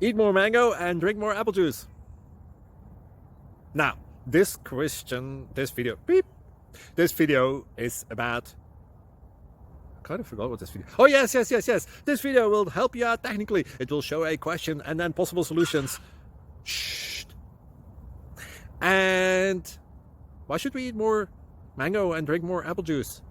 Eat more mango and drink more apple juice. Now, this video is about... I kind of forgot what this video... Oh, yes. This video will help you out technically. It will show a question and then possible solutions. Shh. And why should we eat more mango and drink more apple juice?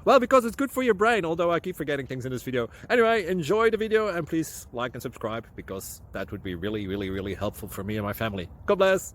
Well, because it's good for your brain, although I keep forgetting things in this video. Anyway, enjoy the video and please like and subscribe, because that would be really helpful for me and my family. God bless!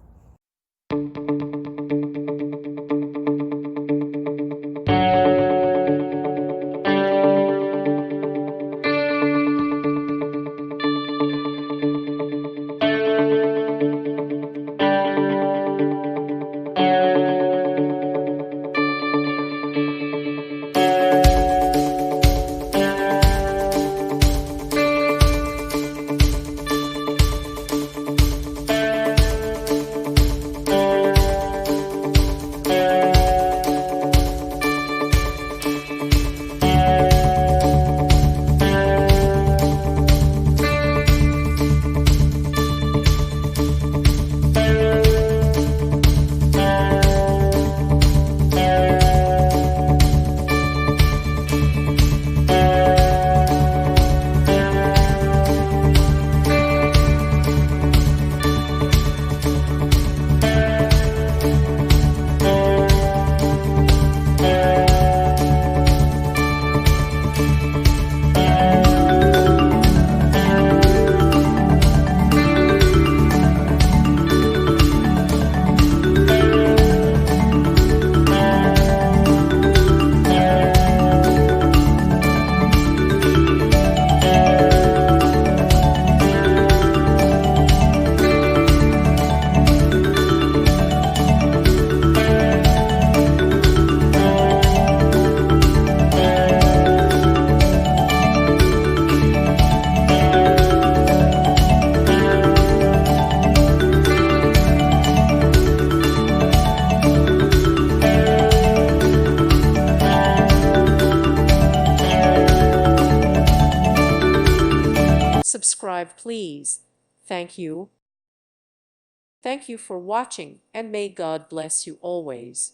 Subscribe, please. Thank you. Thank you for watching, and may God bless you always.